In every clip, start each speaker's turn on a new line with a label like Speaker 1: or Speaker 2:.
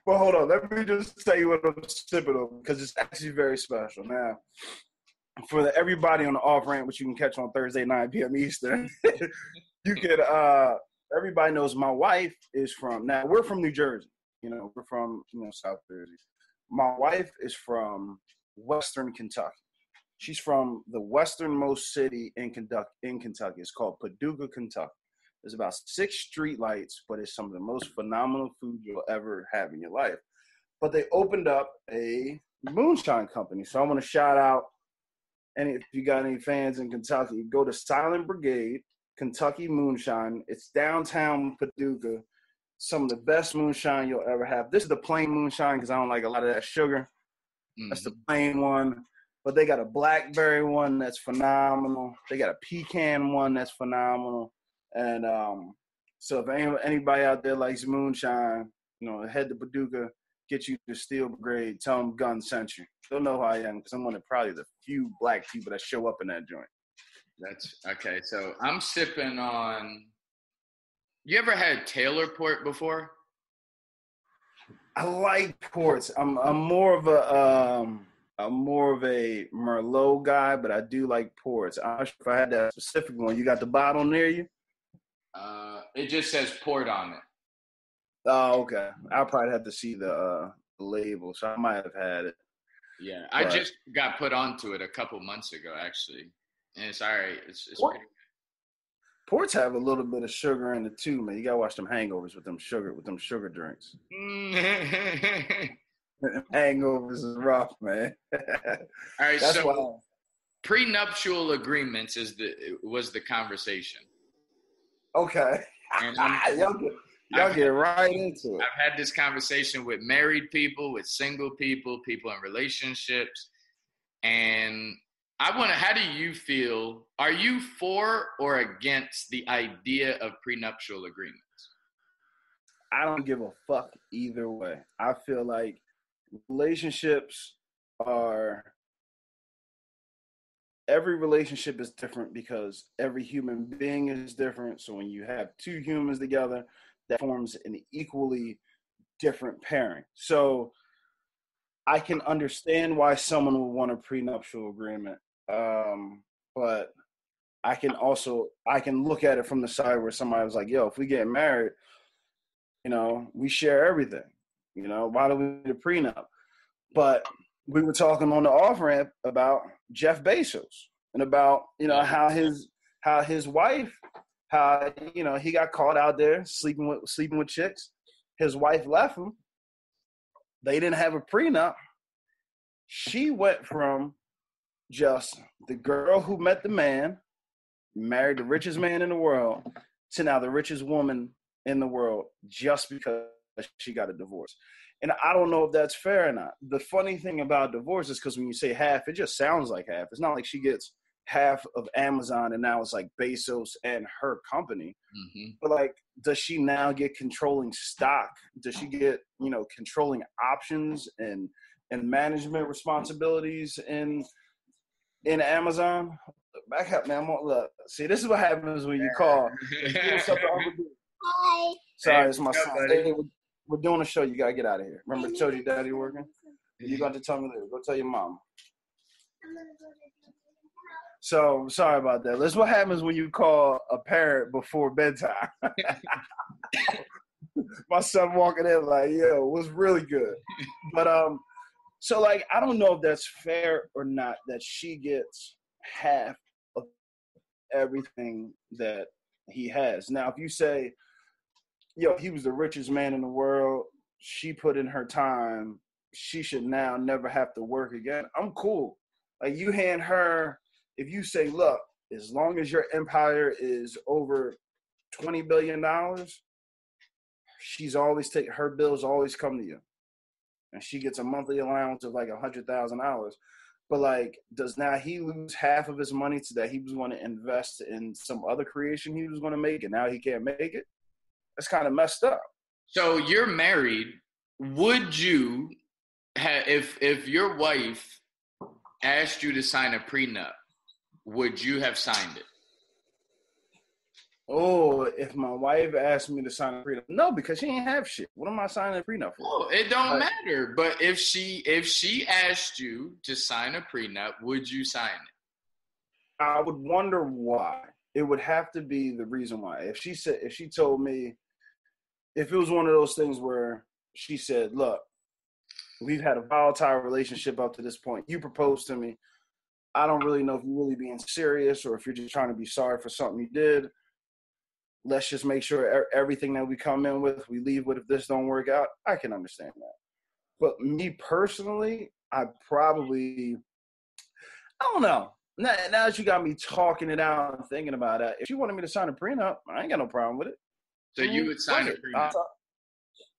Speaker 1: Well, hold on. Let me just tell you what I'm sipping on because it's actually very special. Now, for everybody on the off ramp, which you can catch on Thursday, 9 p.m. Eastern, you could. Everybody knows my wife is from. Now we're from New Jersey. We're from South Jersey. My wife is from Western Kentucky. She's from the westernmost city in Kentucky. It's called Paducah, Kentucky. There's about 6 street lights, but it's some of the most phenomenal food you'll ever have in your life. But they opened up a moonshine company. So I want to shout out, and if you got any fans in Kentucky, go to Silent Brigade, Kentucky Moonshine. It's downtown Paducah. Some of the best moonshine you'll ever have. This is the plain moonshine because I don't like a lot of that sugar. Mm-hmm. That's the plain one. But they got a blackberry one that's phenomenal. They got a pecan one that's phenomenal. And so if anybody out there likes moonshine, head to Paducah, get you to Steel Brigade, tell them Gun sent you. They'll know who I am because I'm one of probably the few black people that show up in that joint.
Speaker 2: That's okay. So I'm sipping on. You ever had Taylor port before?
Speaker 1: I like ports. I'm more of a Merlot guy, but I do like ports. I'm not sure if I had that specific one. You got the bottle near you?
Speaker 2: It just says port on it.
Speaker 1: Oh, okay. I'll probably have to see the label, so I might have had it.
Speaker 2: Yeah, I just got put onto it a couple months ago, actually, and it's all right. It's pretty good.
Speaker 1: Ports have a little bit of sugar in it too, man. You gotta watch them hangovers with them sugar drinks. Hangovers is rough, man.
Speaker 2: All right, that's so why prenuptial agreements was the conversation.
Speaker 1: Okay. And y'all get right into it.
Speaker 2: I've had this conversation with married people, with single people, people in relationships, and how do you feel? Are you for or against the idea of prenuptial agreements?
Speaker 1: I don't give a fuck either way. I feel like relationships every relationship is different because every human being is different. So when you have 2 humans together, that forms an equally different pairing. So I can understand why someone would want a prenuptial agreement. But I can look at it from the side where somebody was like, yo, if we get married, we share everything. Why do we need a prenup? But we were talking on the off ramp about Jeff Bezos and about, how his wife, he got caught out there sleeping with chicks. His wife left him. They didn't have a prenup. She went from just the girl who met the man, married the richest man in the world, to now the richest woman in the world just because she got a divorce. And I don't know if that's fair or not. The funny thing about divorce is because when you say half, it just sounds like half. It's not like she gets half of Amazon and now it's like Bezos and her company. Mm-hmm. But like, does she now get controlling stock? Does she get, controlling options and management responsibilities in Amazon? Back up, man. Look, see, this is what happens when you call. Hi. Sorry, it's my son. Hey, we're doing a show. You got to get out of here. Remember, I told you daddy working? You got to tell me later. Go tell your mom. So, sorry about that. That's what happens when you call a parent before bedtime. My son walking in like, yo, it was really good. But, so like, I don't know if that's fair or not that she gets half of everything that he has. Now, if you say, yo, he was the richest man in the world, she put in her time, she should now never have to work again, I'm cool. Like, you hand her, if you say, look, as long as your empire is over $20 billion, she's always her bills always come to you. And she gets a monthly allowance of like $100,000. But like, does now he lose half of his money to that he was going to invest in some other creation he was going to make, and now he can't make it? That's kind of messed up.
Speaker 2: So you're married. Would you if your wife asked you to sign a prenup, would you have signed it?
Speaker 1: Oh, if my wife asked me to sign a prenup, no, because she ain't have shit. What am I signing a prenup for?
Speaker 2: Oh, it don't
Speaker 1: Like,
Speaker 2: matter. But if she asked you to sign a prenup, would you sign it?
Speaker 1: I would wonder why. It would have to be the reason why. If she told me, if it was one of those things where she said, "Look, we've had a volatile relationship up to this point. You proposed to me. I don't really know if you're really being serious or if you're just trying to be sorry for something you did. Let's just make sure everything that we come in with, we leave with. If this don't work out, I can understand that. But me personally, I probably, I don't know. Now that you got me talking it out and thinking about it, if you wanted me to sign a prenup, I ain't got no problem with it.
Speaker 2: So you would
Speaker 1: Fuck
Speaker 2: sign a
Speaker 1: it.
Speaker 2: prenup.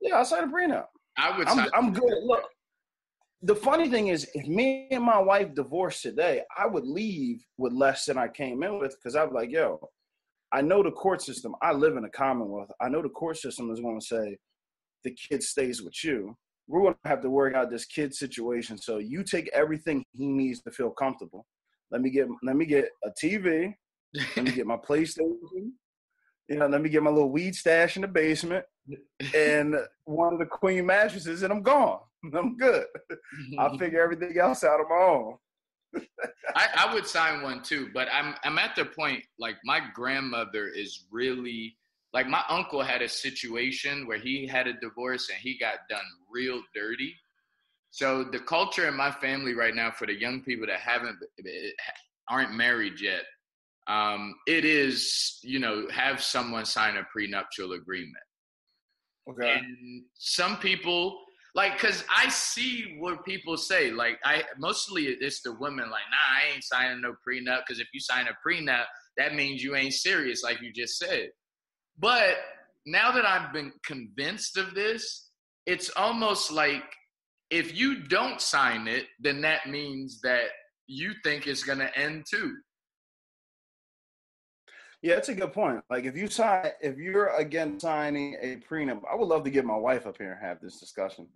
Speaker 1: Yeah, I'll sign a prenup.
Speaker 2: I would sign.
Speaker 1: I'm good. Look, the funny thing is, if me and my wife divorced today, I would leave with less than I came in with because I'd be like, yo, I know the court system. I live in a commonwealth. I know the court system is going to say the kid stays with you. We're going to have to work out this kid situation. So you take everything he needs to feel comfortable. Let me get a TV. Let me get my PlayStation. Let me get my little weed stash in the basement and one of the queen mattresses, and I'm gone. I'm good. I'll figure everything else out on my own.
Speaker 2: I would sign one too, but I'm at the point, like, my grandmother is really, like, my uncle had a situation where he had a divorce and he got done real dirty. So the culture in my family right now, for the young people that aren't married yet, it is, have someone sign a prenuptial agreement.
Speaker 1: Okay.
Speaker 2: And some people, like, because I see what people say. Like, mostly it's the women, like, nah, I ain't signing no prenup, because if you sign a prenup, that means you ain't serious, like you just said. But now that I've been convinced of this, it's almost like if you don't sign it, then that means that you think it's going to end too.
Speaker 1: Yeah, that's a good point. Like if you're again signing a prenup, I would love to get my wife up here and have this discussion.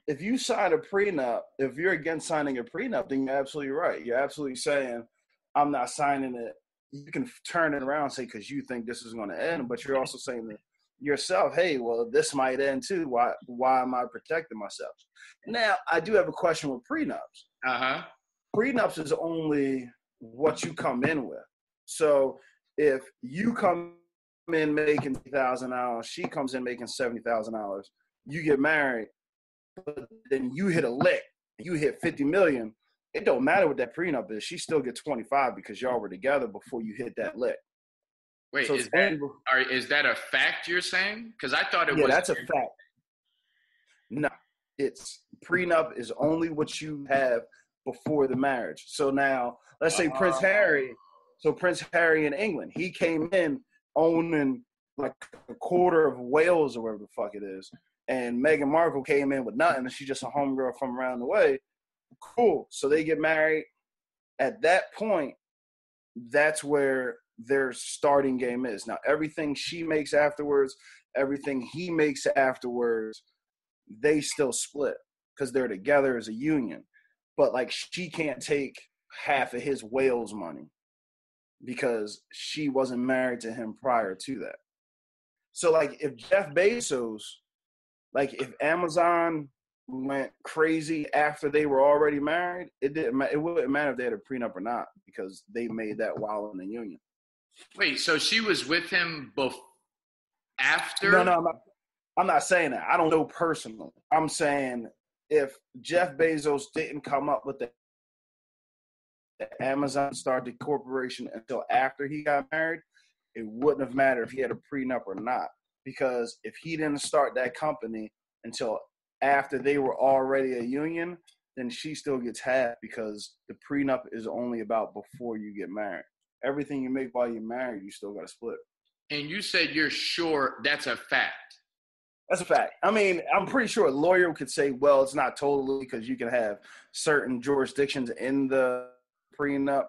Speaker 1: If you sign a prenup, if you're against signing a prenup, then you're absolutely right. You're absolutely saying, I'm not signing it. You can turn it around and say, because you think this is going to end, but you're also saying to yourself, hey, well, this might end too. Why am I protecting myself? Now, I do have a question with prenups.
Speaker 2: Uh-huh.
Speaker 1: Prenups is only what you come in with. So if you come in making $1,000, she comes in making $70,000, you get married, but then you hit a lick, you hit 50 million. It don't matter what that prenup is. She still gets 25 because y'all were together before you hit that lick.
Speaker 2: Wait, so is that a fact you're saying? Because I thought it was.
Speaker 1: Yeah, that's a fact. No, it's prenup is only what you have before the marriage. So now, let's say Prince Harry. So Prince Harry in England, he came in owning like a quarter of Wales or wherever the fuck it is. And Meghan Markle came in with nothing, and she's just a homegirl from around the way. Cool. So they get married. At that point, that's where their starting game is. Now, everything she makes afterwards, everything he makes afterwards, they still split because they're together as a union. But like she can't take half of his Wales money because she wasn't married to him prior to that. So like if Jeff Bezos, like if Amazon went crazy after they were already married, it wouldn't matter if they had a prenup or not because they made that while in the union.
Speaker 2: Wait, so she was with him after?
Speaker 1: No, I'm not saying that. I don't know personally. I'm saying if Jeff Bezos didn't come up with the Amazon started the corporation until after he got married, it wouldn't have mattered if he had a prenup or not. Because if he didn't start that company until after they were already a union, then she still gets half because the prenup is only about before you get married. Everything you make while you're married, you still got to split.
Speaker 2: And you said you're sure that's a fact.
Speaker 1: That's a fact. I mean, I'm pretty sure a lawyer could say, well, it's not totally because you can have certain jurisdictions in the prenup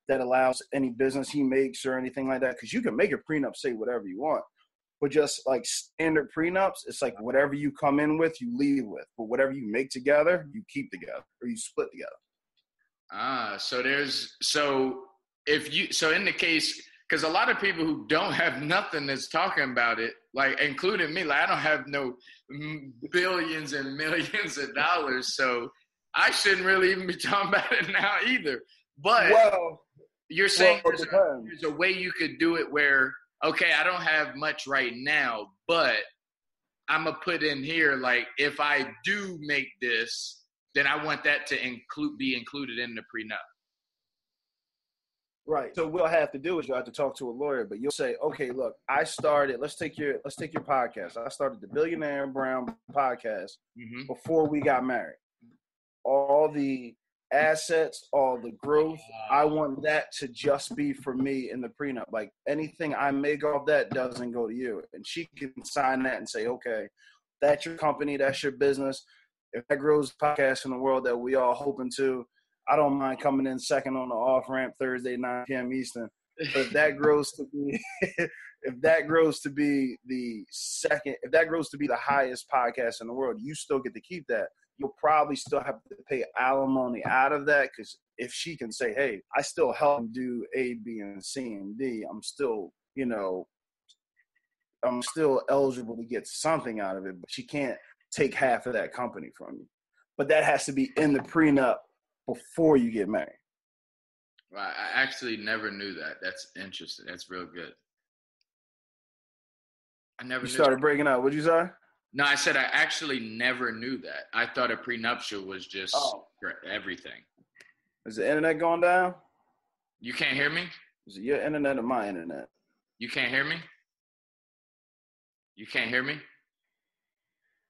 Speaker 1: that allows any business he makes or anything like that. Because you can make a prenup say whatever you want. But just like standard prenups, it's like whatever you come in with, you leave with. But whatever you make together, you keep together or you split together.
Speaker 2: So in the case, because a lot of people who don't have nothing that's talking about it, like including me, like I don't have no billions and millions of dollars, so I shouldn't really even be talking about it now either. But you're saying there's a way you could do it where, okay, I don't have much right now, but I'm going to put in here, like, if I do make this, then I want that to be included in the prenup.
Speaker 1: Right. So what I have to do is you'll have to talk to a lawyer, but you'll say, okay, look, I started, let's take your podcast. I started the Billionaire Brown podcast before we got married. All the assets, all the growth, I want that to just be for me in the prenup. Like anything I make off that doesn't go to you. And she can sign that and say, okay, that's your company, that's your business. If that grows podcast in the world that we all hoping to, I don't mind coming in second on the off ramp Thursday, 9 p.m. Eastern. But if that grows to be, the highest podcast in the world, you still get to keep that. You'll probably still have to pay alimony out of that, because if she can say, hey, I still help him do A, B, and C and D, I'm still eligible to get something out of it, but she can't take half of that company from you. But that has to be in the prenup before you get married.
Speaker 2: Well, I actually never knew that. That's interesting. That's real good. I never knew.
Speaker 1: You started breaking up. What'd you say?
Speaker 2: No, I said I actually never knew that. I thought a prenuptial was just for everything.
Speaker 1: Is the internet going down?
Speaker 2: You can't hear me?
Speaker 1: Is it your internet or my internet?
Speaker 2: You can't hear me? You can't hear me?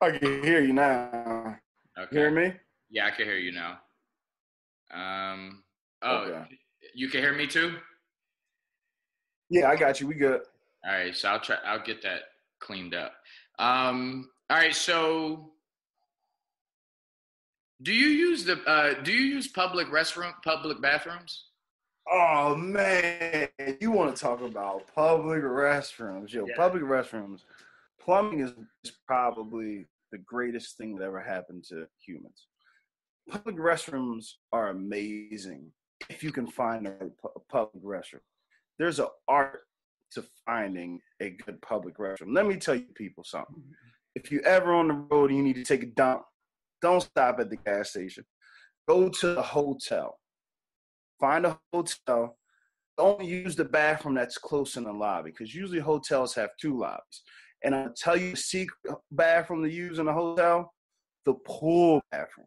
Speaker 1: I can hear you now.
Speaker 2: Okay.
Speaker 1: Hear me?
Speaker 2: Yeah, I can hear you now.
Speaker 1: Okay.
Speaker 2: You can hear me too?
Speaker 1: Yeah, I got you. We good.
Speaker 2: All right, so I'll get that cleaned up. All right, so do you use public bathrooms?
Speaker 1: Oh man, you want to talk about public restrooms? Yo, yeah. Public restrooms. Plumbing is probably the greatest thing that ever happened to humans. Public restrooms are amazing if you can find a public restroom. There's an art to finding a good public restroom. Let me tell you people something. If you're ever on the road and you need to take a dump, don't stop at the gas station. Go to the hotel. Find a hotel. Don't use the bathroom that's close in the lobby, because usually hotels have 2 lobbies. And I'll tell you the secret bathroom to use in a hotel, the pool bathroom.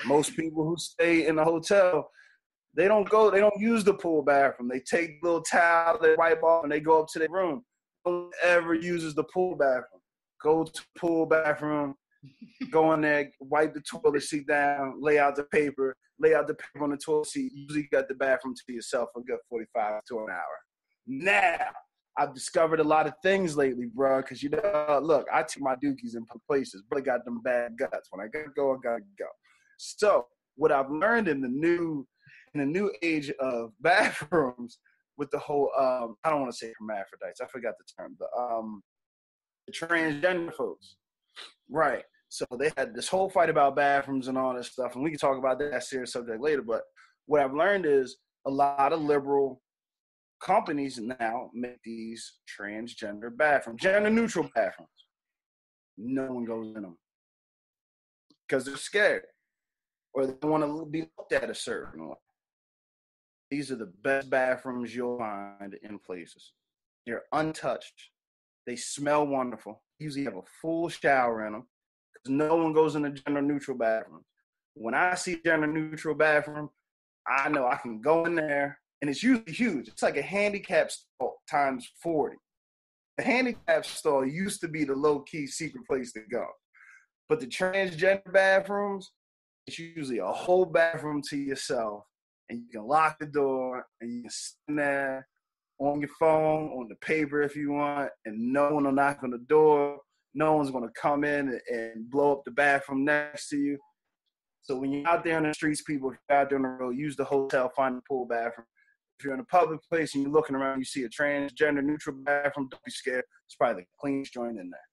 Speaker 1: Most people who stay in the hotel, they don't use the pool bathroom. They take the little towel, they wipe off, and they go up to their room. No one ever uses the pool bathroom. Go to the pool bathroom, go in there, wipe the toilet seat down, lay out the paper on the toilet seat. You usually got the bathroom to yourself for a good 45 to an hour. Now, I've discovered a lot of things lately, bro, because, look, I take my dookies in places, but I got them bad guts. When I gotta go, I gotta go. So what I've learned in the new age of bathrooms with the whole, I don't want to say hermaphrodites. I forgot the term. The transgender folks. Right. So they had this whole fight about bathrooms and all this stuff, and we can talk about that serious subject later. But what I've learned is a lot of liberal companies now make these transgender bathrooms, gender-neutral bathrooms. No one goes in them because they're scared or they want to be looked at a certain way. These are the best bathrooms you'll find in places. They're untouched. They smell wonderful. Usually have a full shower in them because no one goes in a gender-neutral bathroom. When I see gender-neutral bathroom, I know I can go in there, and it's usually huge. It's like a handicap stall times 40. The handicap stall used to be the low-key secret place to go. But the transgender bathrooms, it's usually a whole bathroom to yourself, and you can lock the door, and you can sit in there on your phone, on the paper if you want, and no one will knock on the door. No one's going to come in and blow up the bathroom next to you. So when you're out there on the streets, people, if you're out there on the road, use the hotel, find the pool bathroom. If you're in a public place and you're looking around, you see a transgender neutral bathroom, don't be scared. It's probably the cleanest joint in there.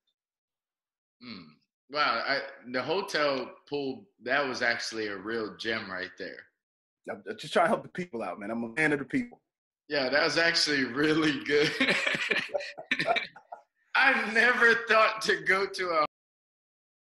Speaker 2: Wow, the hotel pool, that was actually a real gem right there.
Speaker 1: I'm just trying to help the people out, man. I'm a man of the people.
Speaker 2: Yeah, that was actually really good. I never thought to go to a